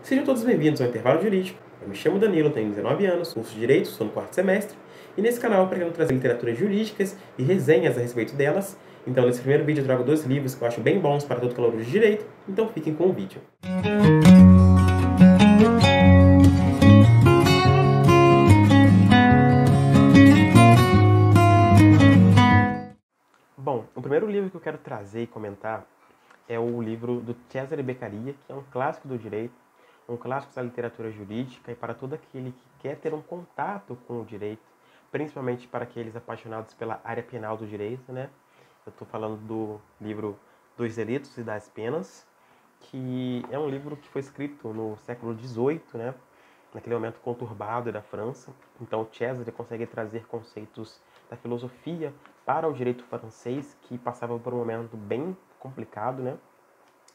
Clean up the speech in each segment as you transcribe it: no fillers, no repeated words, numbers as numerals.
Sejam todos bem-vindos ao Intervalo Jurídico. Eu me chamo Danilo, tenho 19 anos, curso de Direito, estou no quarto semestre, e nesse canal eu pretendo trazer literaturas jurídicas e resenhas a respeito delas. Então, nesse primeiro vídeo eu trago 2 livros que eu acho bem bons para todo calouro de Direito, então fiquem com o vídeo. Bom, o primeiro livro que eu quero trazer e comentar é o livro do Cesare Beccaria, que é um clássico do direito, um clássico da literatura jurídica, e para todo aquele que quer ter um contato com o direito, principalmente para aqueles apaixonados pela área penal do direito, né? Eu estou falando do livro Dos Delitos e das Penas, que é um livro que foi escrito no século XVIII, né? Naquele momento conturbado da França. Então, o Cesare consegue trazer conceitos da filosofia para o direito francês, que passava por um momento bem complicado, né?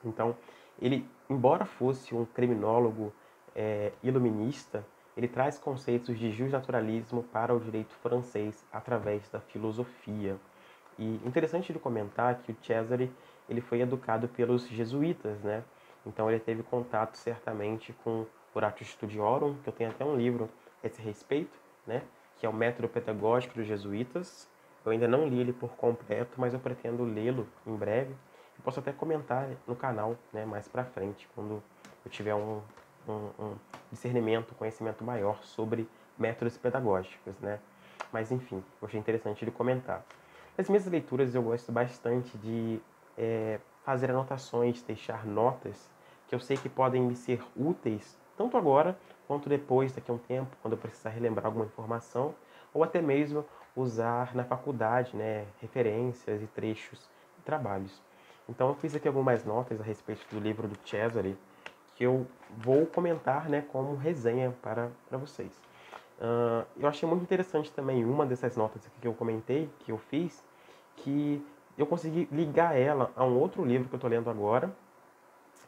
Então, ele, embora fosse um criminólogo iluminista, ele traz conceitos de justnaturalismo para o direito francês através da filosofia. E interessante de comentar que o Cesare ele foi educado pelos jesuítas, né? Então ele teve contato certamente com Horatio Studiorum, que eu tenho até um livro a esse respeito, né? Que é o Método Pedagógico dos Jesuítas. Eu ainda não li ele por completo, mas eu pretendo lê-lo em breve. Eu posso até comentar no canal, né, mais pra frente, quando eu tiver um discernimento, conhecimento maior sobre métodos pedagógicos, né? Mas enfim, eu achei interessante de comentar. Nas minhas leituras eu gosto bastante de fazer anotações, deixar notas que eu sei que podem me ser úteis, tanto agora quanto depois, daqui a um tempo, quando eu precisar relembrar alguma informação, ou até mesmo usar na faculdade, né, referências e trechos de trabalhos. Então eu fiz aqui algumas notas a respeito do livro do Cesare, que eu vou comentar, né, como resenha para vocês. Eu achei muito interessante também uma dessas notas aqui que eu comentei, que eu fiz, que eu consegui ligar ela a um outro livro que eu estou lendo agora,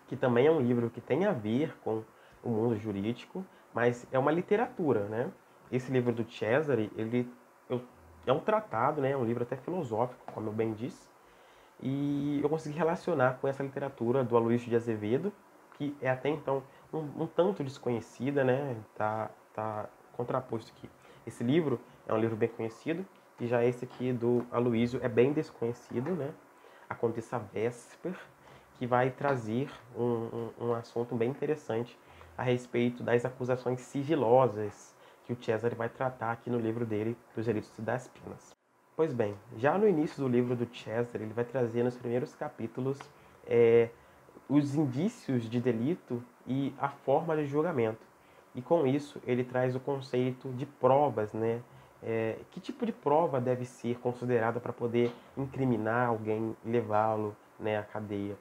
que também é um livro que tem a ver com o mundo jurídico, mas é uma literatura, né? Esse livro do Cesare, é um tratado, né? Um livro até filosófico, como eu bem disse, e eu consegui relacionar com essa literatura do Aloysio de Azevedo, que é até então um tanto desconhecida, né? Tá contraposto aqui. Esse livro é um livro bem conhecido, e já esse aqui do Aloysio é bem desconhecido, né? A Condessa Vesper, que vai trazer um assunto bem interessante a respeito das acusações sigilosas que o Cesare vai tratar aqui no livro dele, Dos Delitos e das Penas. Pois bem, já no início do livro do Cesare, ele vai trazer nos primeiros capítulos os indícios de delito e a forma de julgamento. E com isso ele traz o conceito de provas, né? Que tipo de prova deve ser considerada para poder incriminar alguém, levá-lo, né, à cadeia.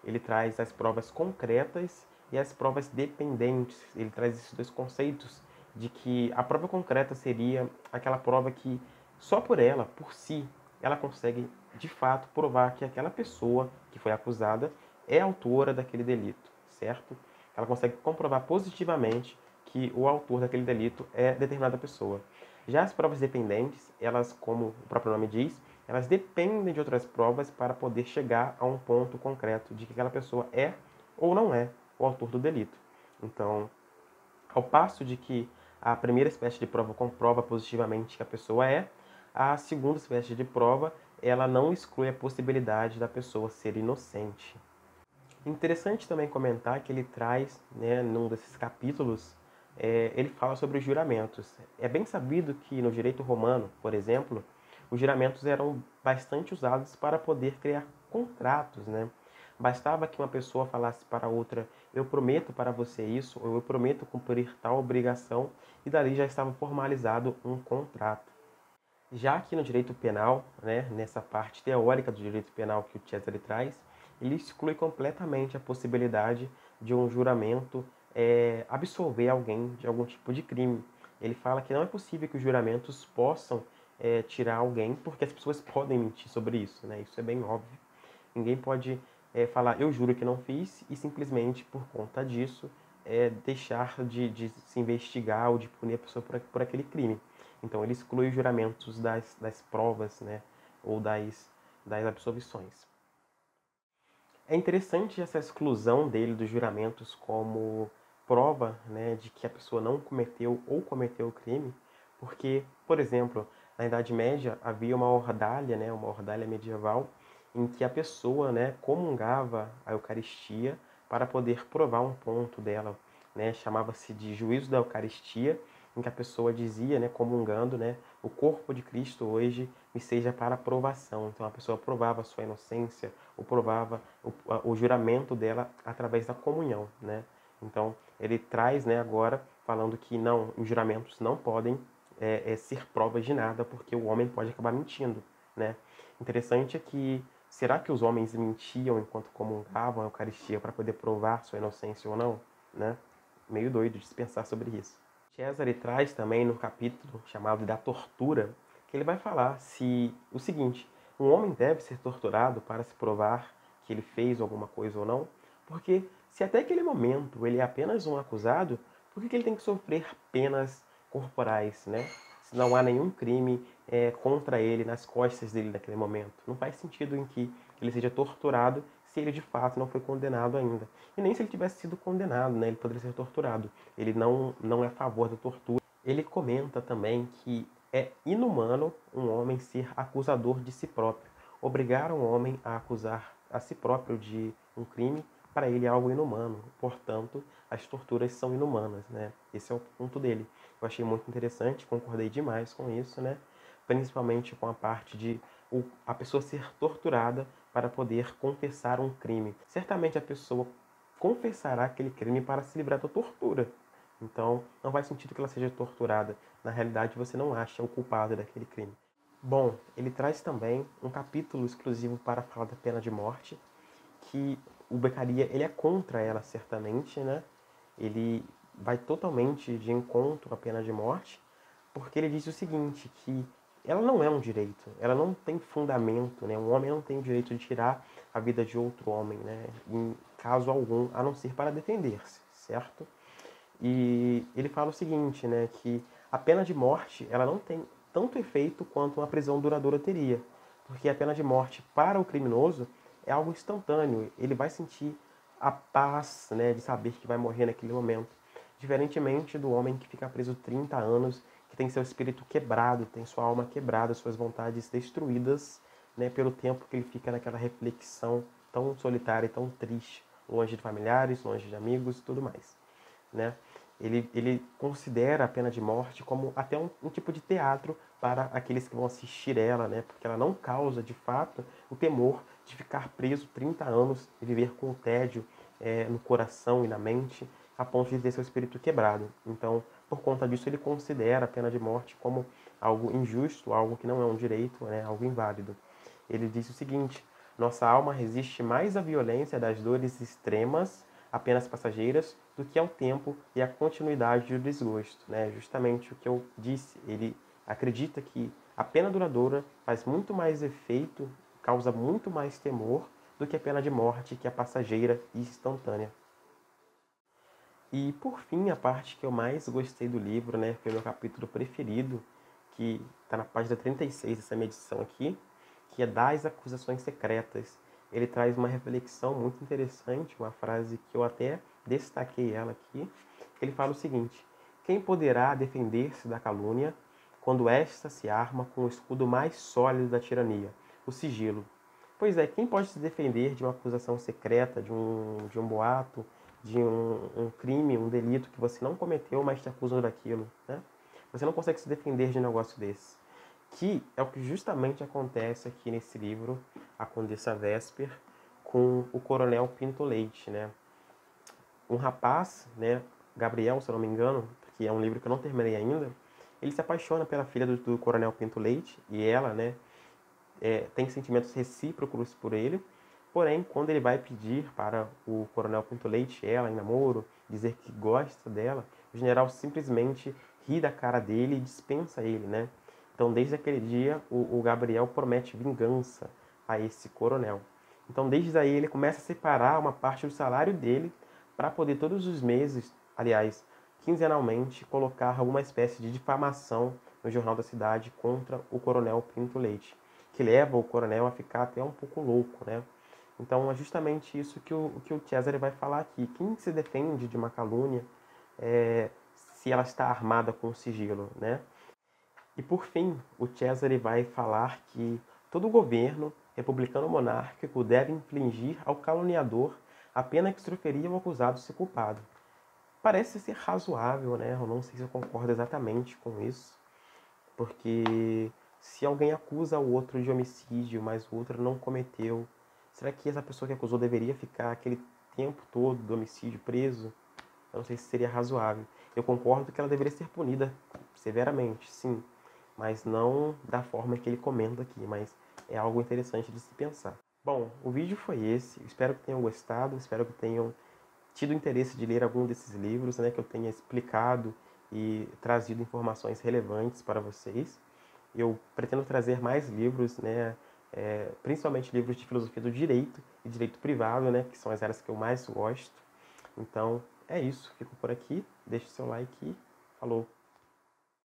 Ele traz as provas concretas e as provas dependentes. Ele traz esses dois conceitos de que a prova concreta seria aquela prova que só por ela, por si, ela consegue de fato provar que aquela pessoa que foi acusada é autora daquele delito, certo? Ela consegue comprovar positivamente que o autor daquele delito é determinada pessoa. Já as provas dependentes, elas, como o próprio nome diz, elas dependem de outras provas para poder chegar a um ponto concreto de que aquela pessoa é ou não é o autor do delito. Então, ao passo de que a primeira espécie de prova comprova positivamente que a pessoa é, a segunda espécie de prova, ela não exclui a possibilidade da pessoa ser inocente. Interessante também comentar que ele traz, né, num desses capítulos, ele fala sobre os juramentos. É bem sabido que no direito romano, por exemplo, os juramentos eram bastante usados para poder criar contratos, né? Bastava que uma pessoa falasse para outra, eu prometo para você isso, ou eu prometo cumprir tal obrigação, e dali já estava formalizado um contrato. Já aqui no direito penal, né, nessa parte teórica do direito penal que o Cesare traz, ele exclui completamente a possibilidade de um juramento absolver alguém de algum tipo de crime. Ele fala que não é possível que os juramentos possam tirar alguém, porque as pessoas podem mentir sobre isso, né? Isso é bem óbvio. Ninguém pode falar, eu juro que não fiz, e simplesmente por conta disso deixar de se investigar ou de punir a pessoa por aquele crime. Então ele exclui os juramentos das provas, né, ou das absolvições. É interessante essa exclusão dele dos juramentos como prova, né, de que a pessoa não cometeu ou cometeu o crime, porque, por exemplo, na Idade Média havia uma ordalha, né, uma ordalha medieval, em que a pessoa, né, comungava a Eucaristia para poder provar um ponto dela, né, chamava-se de juízo da Eucaristia, em que a pessoa dizia, né, comungando, né, o corpo de Cristo hoje me seja para aprovação. Então a pessoa provava a sua inocência, ou provava o juramento dela através da comunhão, né? Então ele traz, né, agora falando que não, os juramentos não podem ser provas de nada, porque o homem pode acabar mentindo, né? Interessante é que será que os homens mentiam enquanto comungavam a Eucaristia para poder provar sua inocência ou não, né? Meio doido de se pensar sobre isso. Cesare traz também no capítulo chamado da tortura, que ele vai falar se o seguinte: um homem deve ser torturado para se provar que ele fez alguma coisa ou não, porque se até aquele momento ele é apenas um acusado, por que ele tem que sofrer penas corporais, né? Se não há nenhum crime contra ele, nas costas dele naquele momento. Não faz sentido em que ele seja torturado se ele de fato não foi condenado ainda. E nem se ele tivesse sido condenado, né? Ele poderia ser torturado. Ele não é a favor da tortura. Ele comenta também que é inumano um homem ser acusador de si próprio. Obrigar um homem a acusar a si próprio de um crime, para ele é algo inumano. Portanto, as torturas são inumanas, né? Esse é o ponto dele. Eu achei muito interessante, concordei demais com isso, né? Principalmente com a parte de a pessoa ser torturada para poder confessar um crime. Certamente a pessoa confessará aquele crime para se livrar da tortura. Então, não faz sentido que ela seja torturada. Na realidade, você não acha o culpado daquele crime. Bom, ele traz também um capítulo exclusivo para falar da pena de morte, que o Beccaria ele é contra ela, certamente, né? Ele vai totalmente de encontro à pena de morte, porque ele diz o seguinte, que ela não é um direito, ela não tem fundamento, né? Um homem não tem o direito de tirar a vida de outro homem, né? Em caso algum, a não ser para defender-se, certo? E ele fala o seguinte, né? Que a pena de morte, ela não tem tanto efeito quanto uma prisão duradoura teria, porque a pena de morte para o criminoso é algo instantâneo, ele vai sentir a paz, né, de saber que vai morrer naquele momento. Diferentemente do homem que fica preso 30 anos, que tem seu espírito quebrado, tem sua alma quebrada, suas vontades destruídas, né, pelo tempo que ele fica naquela reflexão tão solitária e tão triste, longe de familiares, longe de amigos e tudo mais, né? Ele considera a pena de morte como até um tipo de teatro para aqueles que vão assistir ela, né? Porque ela não causa, de fato, o temor de ficar preso 30 anos e viver com o tédio no coração e na mente, a ponto de ter seu espírito quebrado. Então, por conta disso, ele considera a pena de morte como algo injusto, algo que não é um direito, né? Algo inválido. Ele diz o seguinte: nossa alma resiste mais à violência das dores extremas, apenas passageiras, do que ao tempo e à continuidade do desgosto, né? Justamente o que eu disse, ele acredita que a pena duradoura faz muito mais efeito, causa muito mais temor do que a pena de morte, que é passageira e instantânea. E por fim, a parte que eu mais gostei do livro, né, foi o meu capítulo preferido, que está na página 36 dessa minha edição aqui, que é das acusações secretas. Ele traz uma reflexão muito interessante, uma frase que eu até destaquei ela aqui. Ele fala o seguinte: quem poderá defender-se da calúnia quando esta se arma com o escudo mais sólido da tirania, o sigilo? Pois é, quem pode se defender de uma acusação secreta, de um boato, de um crime, um delito que você não cometeu, mas te acusam daquilo, né? Você não consegue se defender de um negócio desse. Que é o que justamente acontece aqui nesse livro, A Condessa Vesper, com o Coronel Pinto Leite, né? Um rapaz, né, Gabriel, se eu não me engano, que é um livro que eu não terminei ainda, ele se apaixona pela filha do Coronel Pinto Leite, e ela, né, tem sentimentos recíprocos por ele, porém, quando ele vai pedir para o Coronel Pinto Leite ela em namoro, dizer que gosta dela, o general simplesmente ri da cara dele e dispensa ele, né? Então, desde aquele dia, o Gabriel promete vingança a esse coronel. Então, desde aí, ele começa a separar uma parte do salário dele para poder todos os meses, aliás, quinzenalmente, colocar alguma espécie de difamação no Jornal da Cidade contra o Coronel Pinto Leite, que leva o coronel a ficar até um pouco louco, né? Então é justamente isso que o Cesare vai falar aqui. Quem se defende de uma calúnia, se ela está armada com sigilo, né? E por fim, o Cesare vai falar que todo governo republicano monárquico deve infligir ao caluniador a pena que sofreria o acusado se culpado. Parece ser razoável, né? Eu não sei se eu concordo exatamente com isso, porque se alguém acusa o outro de homicídio, mas o outro não cometeu, será que essa pessoa que acusou deveria ficar aquele tempo todo do homicídio preso? Eu não sei se seria razoável. Eu concordo que ela deveria ser punida severamente, sim, mas não da forma que ele comenta aqui, mas é algo interessante de se pensar. Bom, o vídeo foi esse, espero que tenham gostado, espero que tenham tido interesse de ler algum desses livros, né, que eu tenha explicado e trazido informações relevantes para vocês. Eu pretendo trazer mais livros, né, principalmente livros de filosofia do direito e direito privado, né, que são as áreas que eu mais gosto. Então, é isso. Fico por aqui. Deixe seu like e falou!